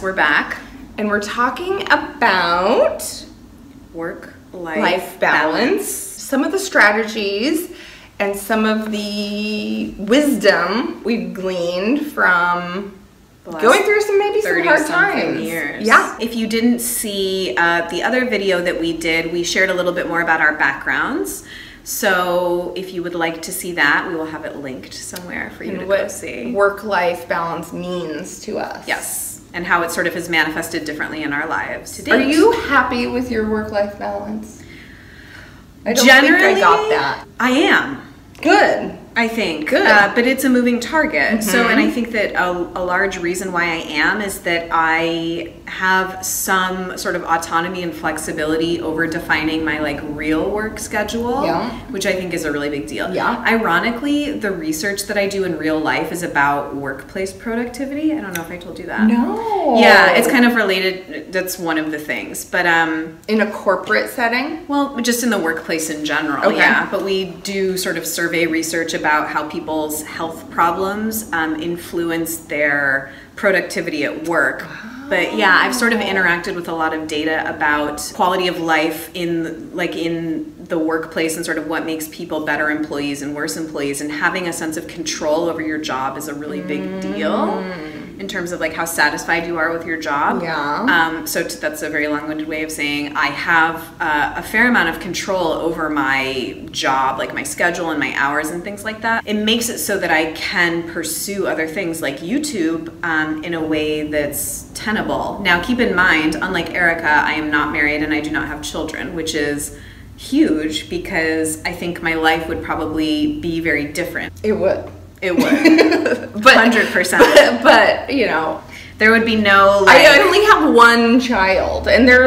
We're back. And we're talking about work-life balance. Some of the strategies and some of the wisdom we've gleaned from going through some hard times. Years. Yeah. If you didn't see the other video that we did, we shared a little bit more about our backgrounds. So if you would like to see that, we will have it linked somewhere for you to go see. Work-life balance means to us. Yes, and how it sort of has manifested differently in our lives to date. Are you happy with your work-life balance? I don't Generally, think I got that. I am. Good. I think. Good. But it's a moving target. So, and I think that a large reason why I am is that I have some sort of autonomy and flexibility over defining my like real work schedule, which I think is a really big deal. Yeah. Ironically, the research that I do in real life is about workplace productivity. I don't know if I told you that. No. Yeah, it's kind of related. That's one of the things. But in a corporate setting? Well, just in the workplace in general, yeah. But we do sort of survey research about how people's health problems influence their productivity at work. But yeah, I've sort of interacted with a lot of data about quality of life in the workplace and sort of what makes people better employees and worse employees, and having a sense of control over your job is a really big deal in terms of like how satisfied you are with your job. Yeah. So that's a very long-winded way of saying I have a fair amount of control over my job, like my schedule and my hours and things like that. It makes it so that I can pursue other things like YouTube in a way that's tenable. Now, keep in mind, unlike Erica, I am not married and I do not have children, which is huge because I think my life would probably be very different. It would. It would. 100%. But, you know, there would be no like, I only have one child, and there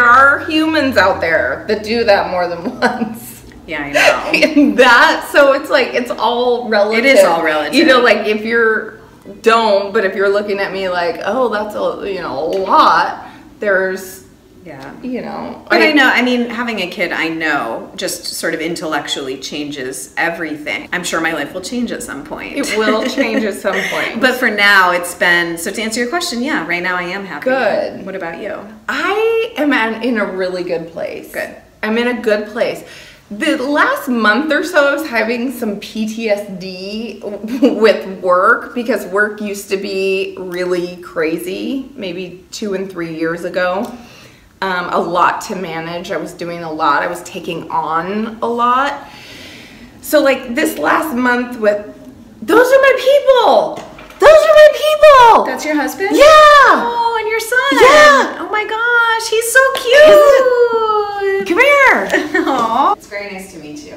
are humans out there that do that more than once. Yeah, I know. And so it's like, it's all relative. It is all relative. You know, like if but if you're looking at me like, oh, that's a lot, there's, you know. But I know, I mean, having a kid, I know, just sort of intellectually changes everything. I'm sure my life will change at some point. It will change at some point. But for now, it's been, so to answer your question, yeah, right now I am happy. Good. What about you? I am in a really good place. Good. I'm in a good place. The last month or so, I was having some PTSD with work because work used to be really crazy, maybe 2 and 3 years ago. A lot to manage. I was doing a lot. I was taking on a lot. So like this last month those are my people. Those are my people. That's your husband? Yeah. Oh, and your son. Yeah. Oh my gosh, he's so cute. Come here. Aww. It's very nice to meet you.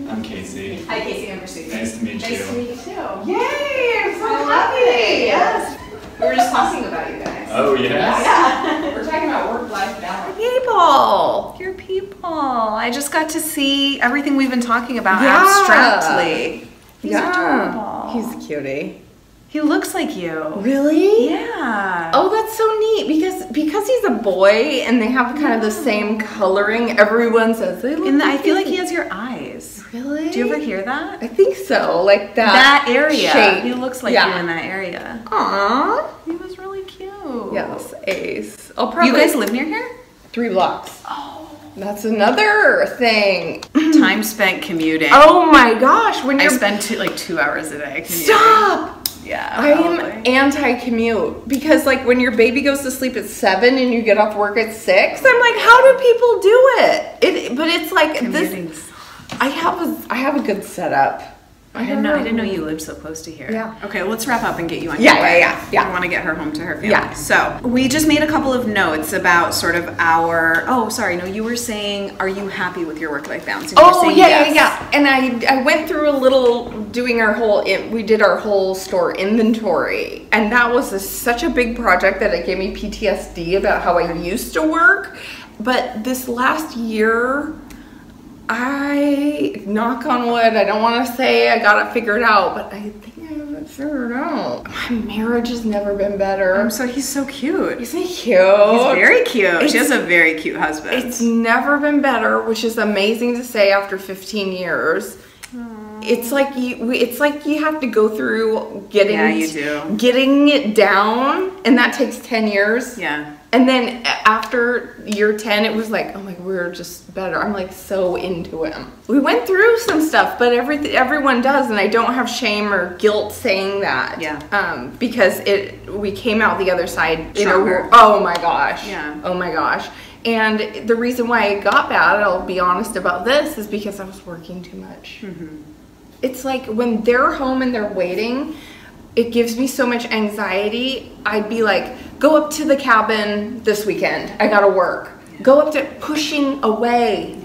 I'm Casey. Hi, Casey. I'm Mercedes. Nice to meet you. Nice to meet you too. Yay! I'm so happy. Yes. We were just talking about you guys. Oh, yes? Yeah. We're talking about work-life balance. People. Your people. I just got to see everything we've been talking about abstractly. He's adorable. He's a cutie. He looks like you. Really? Yeah. Oh, that's so neat because he's a boy and they have kind of the same coloring. Everyone says they look I feel like he has your eyes. Really? Do you ever hear that? I think so. Like that area. Shape. He looks like you in that area. Aww. He was really cute. Yes, ace. You guys live near here? 3 blocks. Oh. That's another thing. Time spent commuting. Oh my gosh. When I spend like 2 hours a day commuting. Stop! Yeah, I'm anti-commute because like when your baby goes to sleep at 7 and you get off work at 6, I'm like, how do people do it? But it's like commuting. I have a good setup. I didn't know you lived so close to here. Yeah. Okay, let's wrap up and get you on your way. Yeah. I want to get her home to her family. Yeah. So we just made a couple of notes about sort of you were saying, are you happy with your work-life balance? And yeah. And I went through a little we did our whole store inventory, and that was such a big project that it gave me PTSD about how I used to work. But this last year, knock on wood, I don't want to say I got it figured out, but I think I have it figured out. My marriage has never been better. He's so cute. Isn't he cute? He's very cute. She has a very cute husband. It's never been better, which is amazing to say after 15 years. it's like you have to go through getting getting it down, and that takes 10 years. Yeah. And then after year 10, it was like, oh my, we're just better. I'm like so into him. We went through some stuff, but everyone does, and I don't have shame or guilt saying that. Yeah. Because we came out the other side. Stronger. Oh my gosh. Yeah. Oh my gosh. And the reason why it got bad, I'll be honest about this, is because I was working too much. Mm-hmm. It's like when they're home and they're waiting, it gives me so much anxiety. I'd be like, go up to the cabin this weekend. I gotta work. Yeah. Go up to pushing away.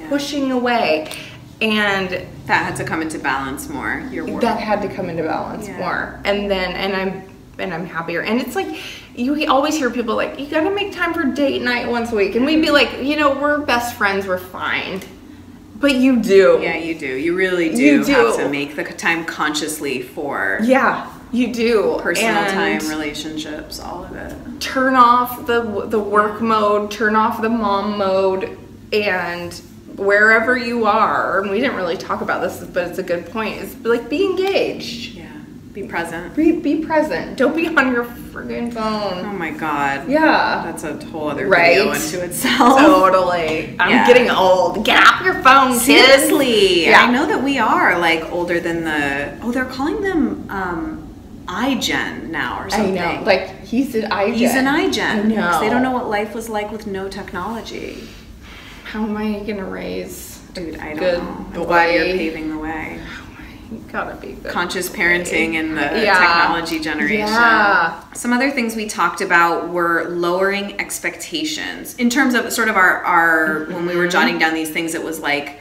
And that had to come into balance more, your work. That had to come into balance more. And then, I'm happier. And it's like, you always hear people like, you gotta make time for date night once a week. And we'd be like, we're best friends, we're fine. But you do. Yeah, you do. You really do have to make the time consciously for... Yeah, you do. Personal time, relationships, all of it. Turn off the work mode, turn off the mom mode, and wherever you are, and we didn't really talk about this, but it's a good point, is like be engaged. Yeah. Be present. Be present. Don't be on your friggin' phone. Oh my God. Yeah. That's a whole other video into itself. Totally. I'm getting old. Get off your phone, kids. Seriously. Yeah. I know that we are like older than they're calling them iGen now or something. I know. Like he's an iGen. He's an iGen. I know. Because they don't know what life was like with no technology. How am I going to raise I don't know. I'm glad you're paving the way. You gotta be good. Conscious parenting in the technology generation. Yeah. Some other things we talked about were lowering expectations. In terms of sort of our when we were jotting down these things, it was like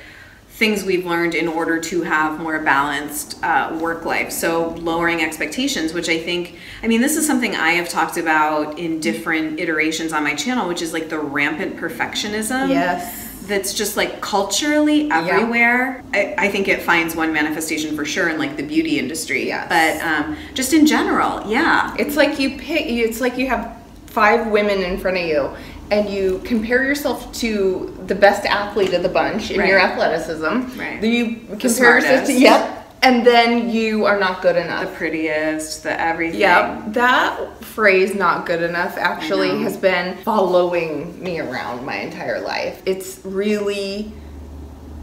things we've learned in order to have more balanced work life. So lowering expectations, which I think, this is something I have talked about in different iterations on my channel, which is like the rampant perfectionism. Yes. That's just like culturally everywhere. I think it finds one manifestation for sure in like the beauty industry. Yes. But just in general, it's like it's like you have 5 women in front of you and you compare yourself to the best athlete of the bunch in your athleticism. Right. You compare yourself to and then you are not good enough. The prettiest, the everything. Yep. That phrase, not good enough, actually has been following me around my entire life. It's really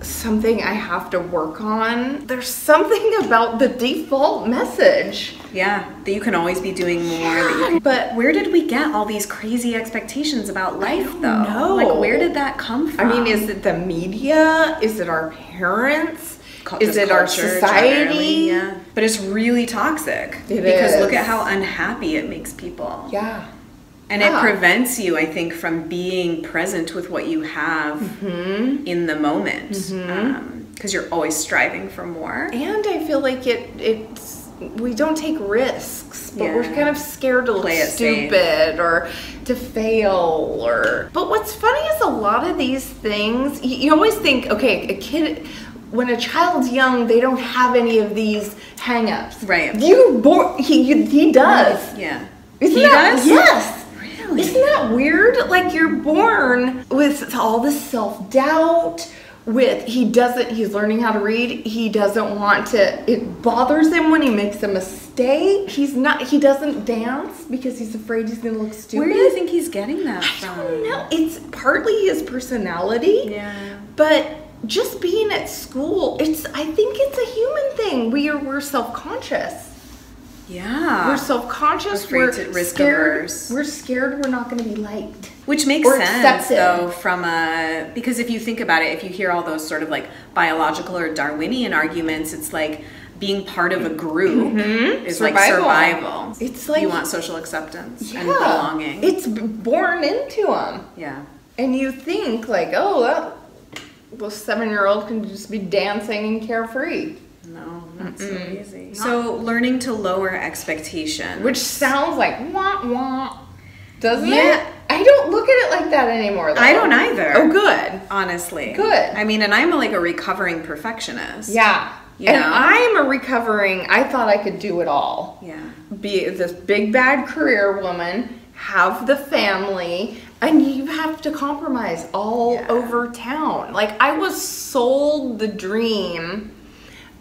something I have to work on. There's something about the default message. Yeah, that you can always be doing more. But where did we get all these crazy expectations about life, though? No. Like, where did that come from? Is it the media? Is it our parents? Is it our society? Yeah. But it's really toxic. Because look at how unhappy it makes people. Yeah. And it prevents you, I think, from being present with what you have in the moment. Because you're always striving for more. And I feel like we don't take risks, but we're kind of scared to look stupid or to fail. But what's funny is a lot of these things, you always think, okay, a kid... When a child's young, they don't have any of these hang-ups. Right. He does. Yeah. He does? Yes. Really? Isn't that weird? Like you're born with all this self-doubt, he's learning how to read. He doesn't want to, it bothers him when he makes a mistake. He doesn't dance because he's afraid he's going to look stupid. Where do you think he's getting that from? I don't know. It's partly his personality. Yeah. But just being at school, I think it's a human thing. We're self-conscious. Yeah. We're self-conscious. We're scared. We're scared we're not going to be liked. Which makes sense, though, because if you think about it, if you hear all those sort of like biological or Darwinian arguments, it's like being part of a group is like survival. It's like you want social acceptance and belonging. It's born into them. Yeah. And you think like, the 7-year-old can just be dancing and carefree. No, not so easy. So learning to lower expectations. Which sounds like wah-wah, doesn't it? I don't look at it like that anymore, though. I don't either. Oh, good. Honestly. Good. And I'm like a recovering perfectionist. Yeah. I'm a recovering, I thought I could do it all. Yeah. Be this big bad career woman, have the family, and you have to compromise all over town. Like, I was sold the dream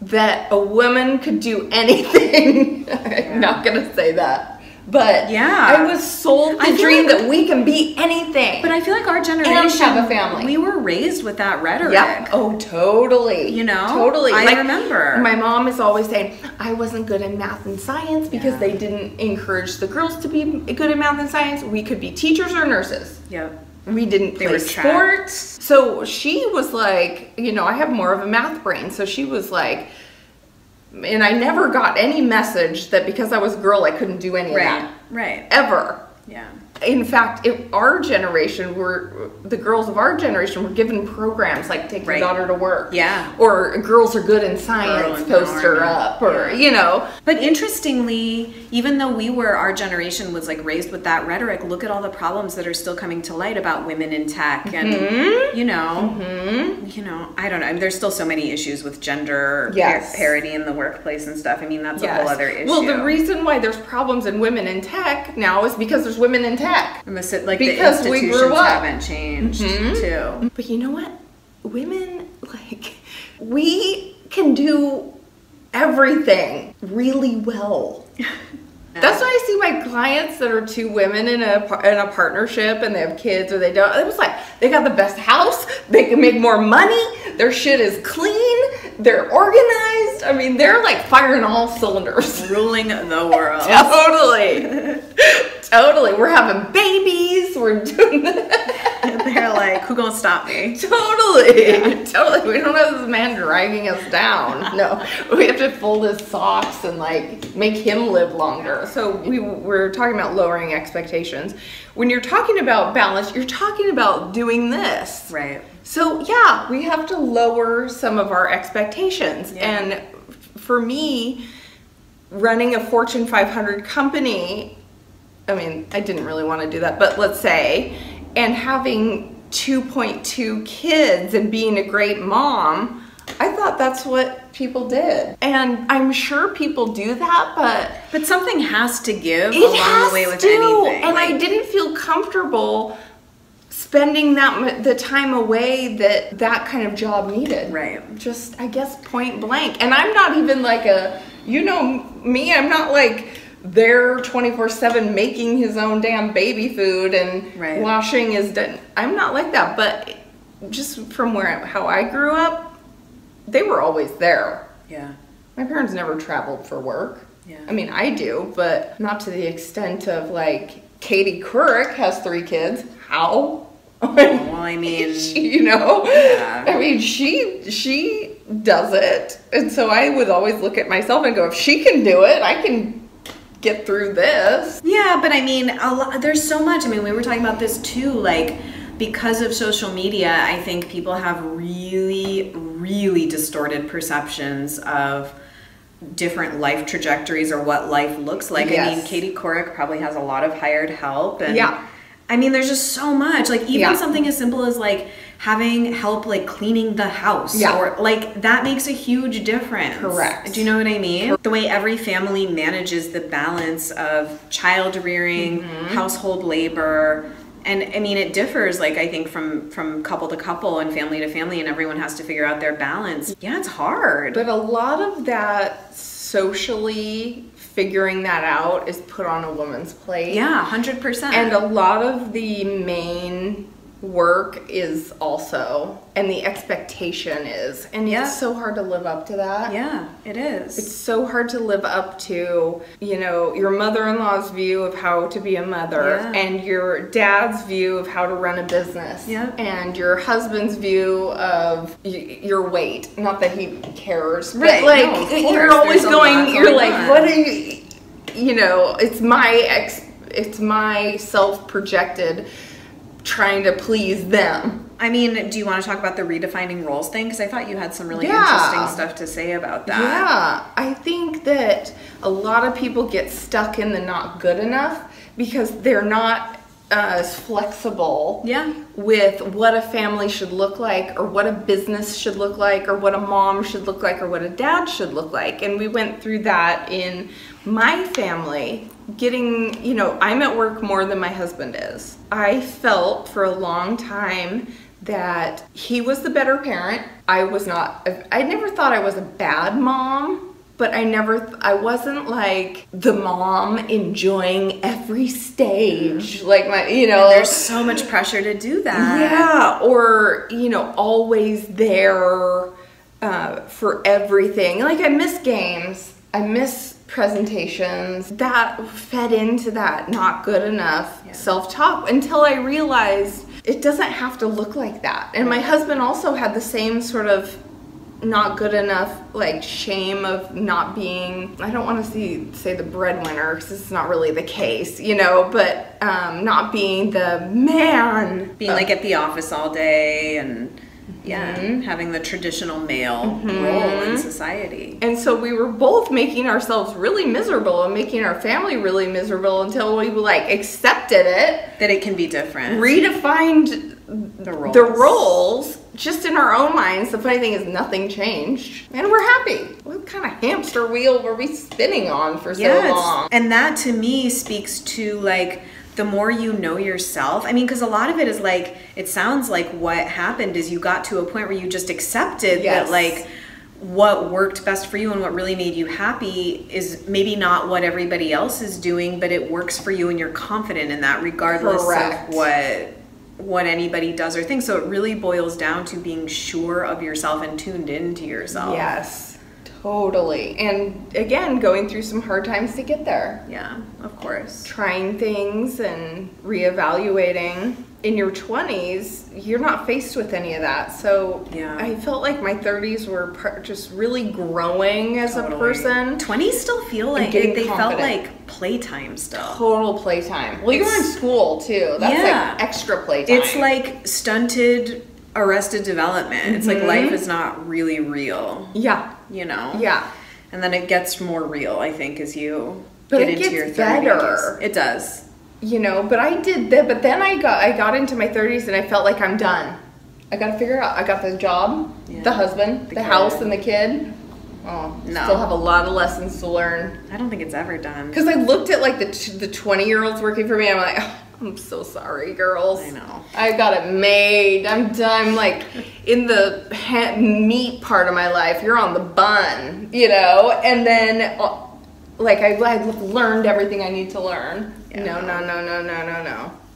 that a woman could do anything. I'm not going to say that. But I was sold the dream that we can be anything. But I feel like our generation, and have a family. We were raised with that rhetoric. Yep. Oh, totally. You know? Totally. I remember. My mom is always saying, I wasn't good in math and science because they didn't encourage the girls to be good in math and science. We could be teachers or nurses. Yep. We didn't play sports. So she was like, you know, I have more of a math brain. So she was like, and I never got any message that because I was a girl, I couldn't do any of that. Right. Ever. Yeah. In fact, our generation, the girls of our generation were given programs like take your daughter to work. Yeah. Or girls are good in science, post her up, or, you know. But interestingly, even though our generation was like raised with that rhetoric, look at all the problems that are still coming to light about women in tech. And, you know, I don't know. I mean, there's still so many issues with gender parity in the workplace and stuff. I mean, that's a whole other issue. Well, the reason why there's problems in women in tech now is because there's women in tech. Because the institutions haven't changed too. But you know what? Women, like, we can do everything really well. That's why I see my clients that are two women in a partnership and they have kids or they don't. It was like, they got the best house, they can make more money, their shit is clean, they're organized. I mean, they're like firing all cylinders. Ruling the world. Totally. Totally. We're having babies, we're doing that. They're like, who gonna stop me? Totally. Totally. We don't have this man dragging us down. No. We have to fold his socks and like make him live longer. So we're talking about lowering expectations. When you're talking about balance, you're talking about doing this. Right. So yeah, we have to lower some of our expectations. And for me, running a Fortune 500 company, I mean, I didn't really want to do that, but let's say, and having 2.2 kids and being a great mom, I thought that's what people did. And I'm sure people do that, but something has to give along the way with anything. And I didn't feel comfortable spending the time away that kind of job needed. Right. Just, I guess, point blank. And I'm not even like you know me, I'm not like there 24/7 making his own damn baby food and washing his I'm not like that, but just from how I grew up, they were always there. Yeah. My parents never traveled for work. Yeah. I mean, I do, but not to the extent of like Katie Couric has 3 kids. How? Well, I mean, you know, I mean, she does it. And so I would always look at myself and go, if she can do it, I can get through this. Yeah, but I mean, there's so much. I mean, we were talking about this too, like, because of social media, I think people have really, really distorted perceptions of different life trajectories or what life looks like. I mean, Katie Couric probably has a lot of hired help. And I mean, there's just so much. Like, even something as simple as, like, having help, like, cleaning the house. Or, like, that makes a huge difference. Correct. Do you know what I mean? The way every family manages the balance of child rearing, household labor. And, I mean, it differs, like, I think from couple to couple and family to family, and everyone has to figure out their balance. Yeah, it's hard. But a lot of that socially figuring that out is put on a woman's plate. Yeah, 100%. And a lot of the main work is also, and the expectation is, and it's so hard to live up to that. Yeah, it is. It's so hard to live up to, you know, your mother-in-law's view of how to be a mother, and your dad's view of how to run a business, and your husband's view of your weight. Not that he cares, but like, you're always going, you're like, what are you know, it's my self-projected trying to please them. I mean, do you want to talk about the redefining roles thing? Because I thought you had some really interesting stuff to say about that. Yeah, I think that a lot of people get stuck in the not good enough because they're not as flexible with what a family should look like, or what a business should look like, or what a mom should look like, or what a dad should look like. And we went through that in my family. I'm at work more than my husband is. I felt for a long time that he was the better parent. I was not, I never thought I was a bad mom, but I wasn't like the mom enjoying every stage. Like and there's so much pressure to do that. Yeah, or, always there for everything. Like, I miss games. I miss presentations. That fed into that not good enough self-talk until I realized it doesn't have to look like that. And my husband also had the same sort of not good enough, like, shame of not being, I don't want to say the breadwinner, because it's not really the case, but not being the man. Being like at the office all day and having the traditional male role in society. And so we were both making ourselves really miserable and making our family really miserable until we accepted it. That it can be different. Redefined the roles just in our own minds. The funny thing is nothing changed and we're happy. What kind of hamster wheel were we spinning on for so long? And that to me speaks to the more you know yourself. I mean, because a lot of it is it sounds like what happened is you got to a point where you just accepted that what worked best for you and what really made you happy is maybe not what everybody else is doing, but it works for you and you're confident in that regardless of what anybody does or thinks. So it really boils down to being sure of yourself and tuned into yourself. Yes, totally. And again, going through some hard times to get there. Yeah, of course. Trying things and reevaluating. In your 20s, you're not faced with any of that. So I felt like my 30s were just really growing as a person. 20s still feel like they felt like playtime still. Total playtime. Well, you're in school too. That's like extra playtime. It's like stunted arrested development. It's like life is not really real. Yeah. Yeah. And then it gets more real, I think, as you get into your 30s. Better. It does. But I did that. But then I got into my 30s and I felt like I'm done. I got to figure out. I got the job, the husband, the house, and the kid. Oh, no. Still have a lot of lessons to learn. I don't think it's ever done. Because I looked at the 20-year-olds working for me. I'm like, oh, I'm so sorry, girls. I know. I got it made. I'm done. I'm like in the meat part of my life. You're on the bun, And then I've learned everything I need to learn.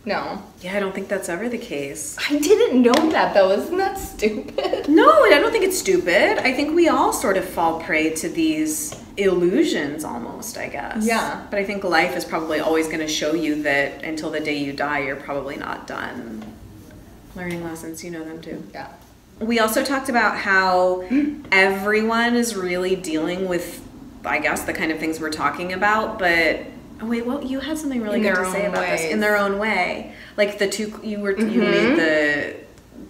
No. Yeah, I don't think that's ever the case. I didn't know that, though. Isn't that stupid? No, I don't think it's stupid. I think we all sort of fall prey to these illusions almost, I guess. Yeah. But I think life is probably always going to show you that until the day you die, you're probably not done learning lessons. You know them too. Yeah. We also talked about how everyone is really dealing with, I guess, the kind of things we're talking about, but... Oh wait, well, you had something really good to say about this. In their own way. Like the two, you made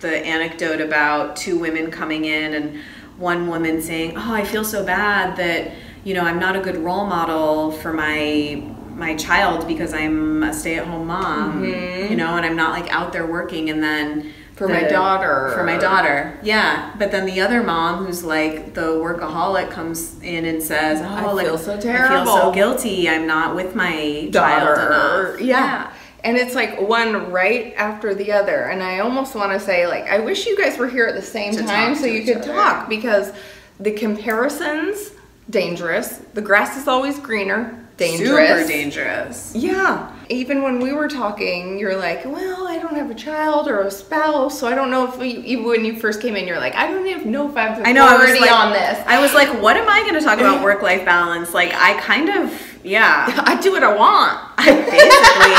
the anecdote about two women coming in and one woman saying, oh, I feel so bad that, I'm not a good role model for my child because I'm a stay-at-home mom, and I'm not out there working, and then For my daughter. Yeah. But then the other mom, who's the workaholic, comes in and says, oh, I feel so terrible. I feel so guilty. I'm not with my child enough. Yeah. And it's one right after the other. And I almost want to say, I wish you guys were here at the same time so you could talk, because the comparisons, dangerous. The grass is always greener. Dangerous. Super dangerous. Yeah. Even when we were talking, you're like, well, I don't have a child or a spouse, so I don't know if even when you first came in, you're like, I don't even know if I have authority on this. I was like, what am I going to talk about work-life balance? I kind of, I do what I want. Basically,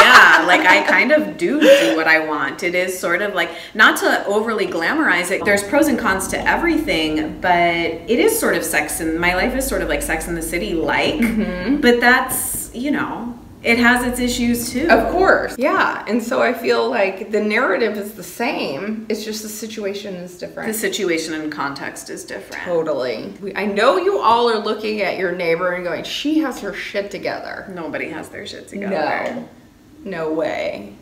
I kind of do what I want. It is sort of not to overly glamorize it. There's pros and cons to everything, but it is sort of my life is sort of like Sex and the City but that's, it has its issues too. Of course. Yeah. And so I feel like the narrative is the same. It's just the situation is different. The situation and context is different. Totally. I know you all are looking at your neighbor and going, she has her shit together. Nobody has their shit together. No way.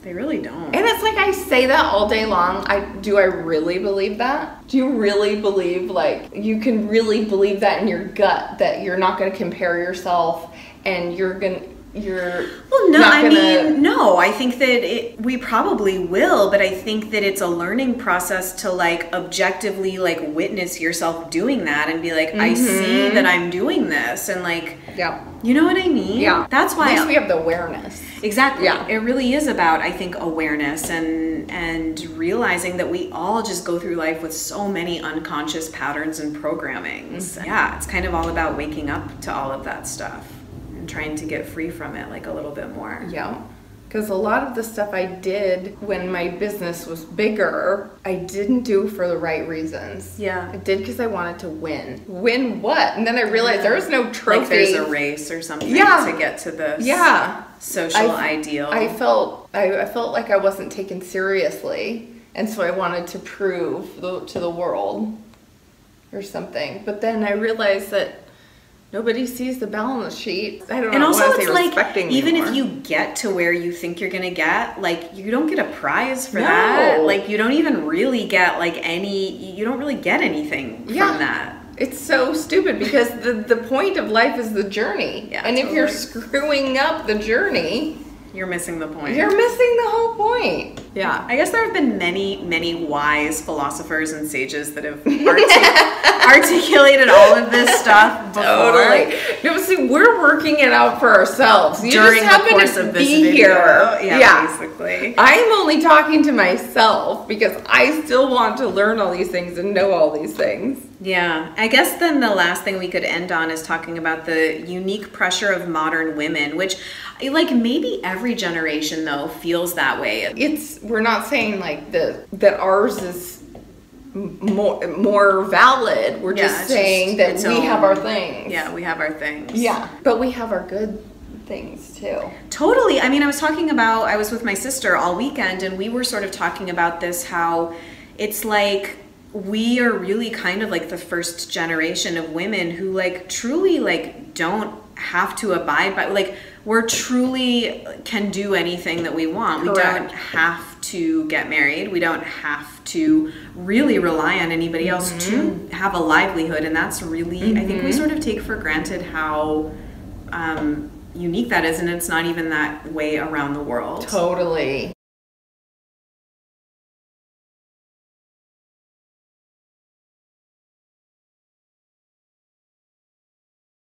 They really don't. And it's I say that all day long. Do I really believe that? Do you really believe, you can really believe that in your gut, that you're not going to compare yourself and you're going to, you're well, no, not I gonna... mean, no, I think that we probably will, but I think that it's a learning process to like objectively like witness yourself doing that and be like, I see that I'm doing this, and like, yeah, you know what I mean? Yeah, that's why at least we have the awareness. Exactly. Yeah. It really is about, I think, awareness and realizing that we all just go through life with so many unconscious patterns and programmings. Yeah, it's kind of all about waking up to all of that stuff and trying to get free from it like a little bit more. Yeah. Because a lot of the stuff I did when my business was bigger, I didn't do for the right reasons. Yeah. I did because I wanted to win. Win what? And then I realized there was no trophy. Like there's a race or something to get to this social ideal. I felt like I wasn't taken seriously. And so I wanted to prove to the world or something. But then I realized that nobody sees the balance sheet. I don't know. And also, it's like, even if you get to where you think you're gonna get, like, you don't get a prize for that. Like, you don't even really get you don't really get anything from that. It's so stupid because the point of life is the journey. Yeah, and if you're screwing up the journey, you're missing the point. You're missing the whole point. Yeah. I guess there have been many, many wise philosophers and sages that have articulated all of this stuff before. Totally. No, see, we're working it out for ourselves. You during just the course of this video. Yeah, basically. I'm only talking to myself because I still want to learn all these things and know all these things. Yeah, I guess then the last thing we could end on is talking about the unique pressure of modern women, which, like, maybe every generation though feels that way. We're not saying like that ours is more valid. We're just saying that we have our things. Yeah, we have our things. Yeah, but we have our good things too. Totally. I mean, I was with my sister all weekend, and we were sort of talking about this, how it's like we are really kind of like the first generation of women who like truly like don't have to abide by, like, we're truly can do anything that we want. Correct. We don't have to get married. We don't have to really rely on anybody else to have a livelihood. And that's really, I think we sort of take for granted how unique that is. And it's not even that way around the world. Totally.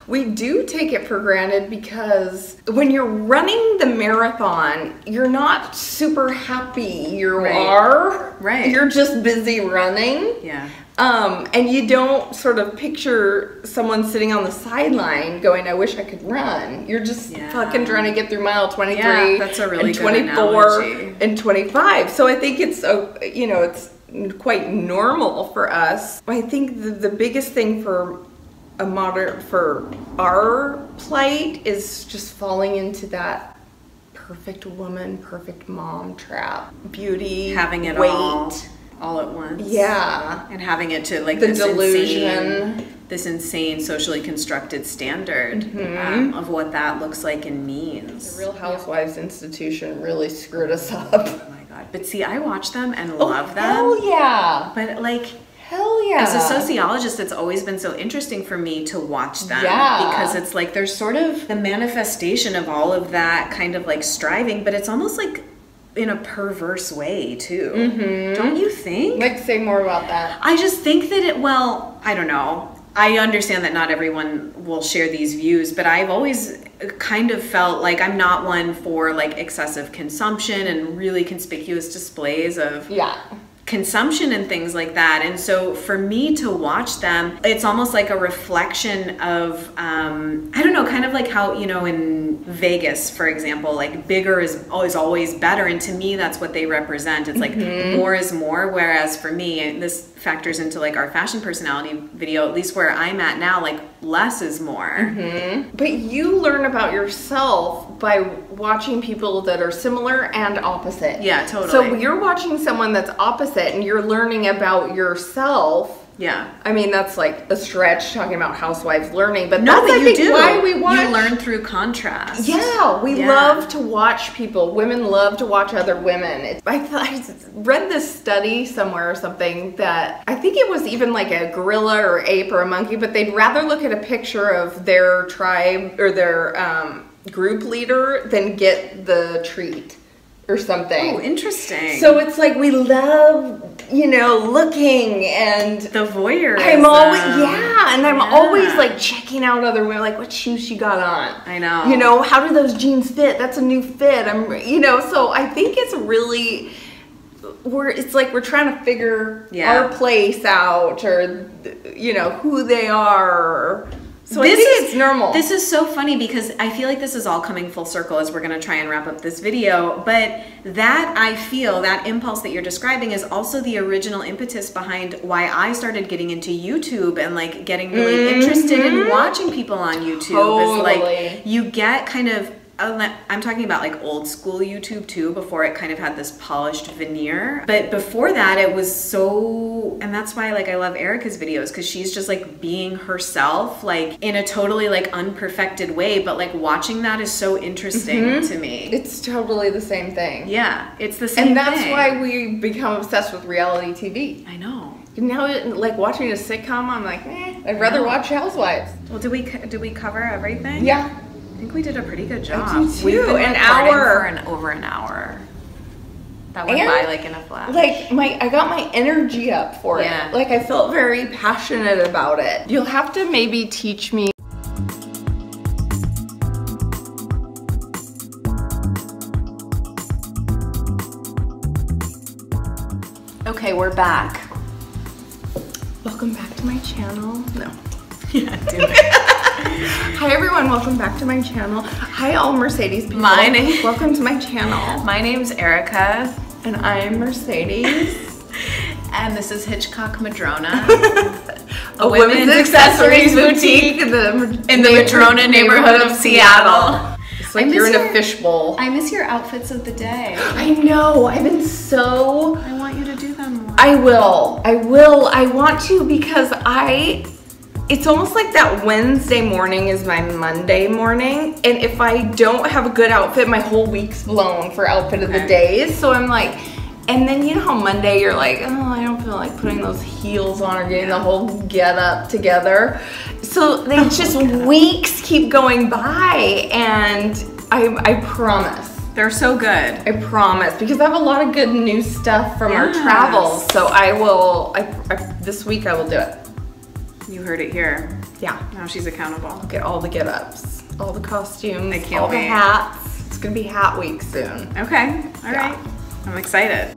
We do take it for granted because when you're running the marathon, you're not super happy. You're just busy running. Yeah. And you don't sort of picture someone sitting on the sideline going, I wish I could run. You're just fucking trying to get through mile 23 that's a really and good 24 analogy. And 25. So I think it's, it's quite normal for us. I think the biggest thing for our plight is just falling into that perfect woman, perfect mom trap. Beauty, having it weight, all at once. Yeah. And having it to like the delusion. This insane socially constructed standard of what that looks like and means. The Real Housewives institution really screwed us up. Oh my God. But see, I watch them and love them. Hell yeah. But like, hell yeah. as a sociologist, it's always been so interesting for me to watch them. Yeah. Because it's like there's sort of the manifestation of all of that kind of like striving, but it's almost like in a perverse way too. Don't you think? Like, say more about that. I just think that I don't know. I understand that not everyone will share these views, but I've always kind of felt like I'm not one for like excessive consumption and really conspicuous displays of consumption and things like that. And so for me to watch them, it's almost like a reflection of, I don't know, kind of like how, in Vegas, for example, like bigger is always better. And to me, that's what they represent. It's like more is more. Whereas for me, and this factors into like our fashion personality video, at least where I'm at now, like less is more. But you learn about yourself by watching people that are similar and opposite. Yeah, totally. So you're watching someone that's opposite and you're learning about yourself. Yeah. I mean, that's like a stretch talking about housewives learning, but no, that's, but I you think, do. why we watch. You learn through contrast. Yeah, we love to watch people. Women love to watch other women. I read this study somewhere or something that I think it was even like a gorilla or ape or a monkey, but they'd rather look at a picture of their tribe or their group leader, then get the treat or something. Oh, interesting. So it's like we love, you know, looking and the voyeurism. I'm always, and I'm always like checking out other women, like what shoes she got on. I know. You know, how do those jeans fit? That's a new fit. You know, so I think it's really, it's like we're trying to figure our place out, or, you know, who they are. So I think it's normal. This is so funny because I feel like this is all coming full circle as we're going to try and wrap up this video. But that, I feel, that impulse that you're describing is also the original impetus behind why I started getting into YouTube and like getting really interested in watching people on YouTube. Totally. Is like you get kind of, I'm talking about like old school YouTube too, before it kind of had this polished veneer. But before that, it was so, and that's why like I love Erica's videos, because she's just like being herself, like in a totally like unperfected way. But like watching that is so interesting to me. It's totally the same thing. Yeah, it's the same thing. And that's why we become obsessed with reality TV. I know. Now, like watching a sitcom, I'm like, I'd rather watch Housewives. Well, did we cover everything? Yeah. I think we did a pretty good job. I do too. We've been an hour. for over an hour. That went by like in a flash. Like I got my energy up for it. Like I felt very passionate about it. You'll have to maybe teach me. Okay, we're back. Welcome back to my channel. No. Yeah, do it. Hi everyone, welcome back to my channel. Hi all Mercedes people. Welcome to my channel. My name's Erica. And I'm Mercedes. And this is Hitchcock Madrona. a women's accessories boutique in the Madrona neighborhood of Seattle. It's like you're in a fishbowl. I miss your outfits of the day. I know, I've been so... I want you to do them more. I will. I want to, because it's almost like that Wednesday morning is my Monday morning, and if I don't have a good outfit, my whole week's blown for outfit of the days. So I'm like, and then you know how Monday you're like, oh, I don't feel like putting those heels on or getting the whole get up together. So they just weeks keep going by, and I promise. They're so good. I promise, because I have a lot of good new stuff from our travels. So I will, this week I will do it. You heard it here. Yeah. Now she's accountable. I'll get all the get-ups, all the costumes, I can't all wait. the hats. It's gonna be hat week soon. Okay. All right. I'm excited.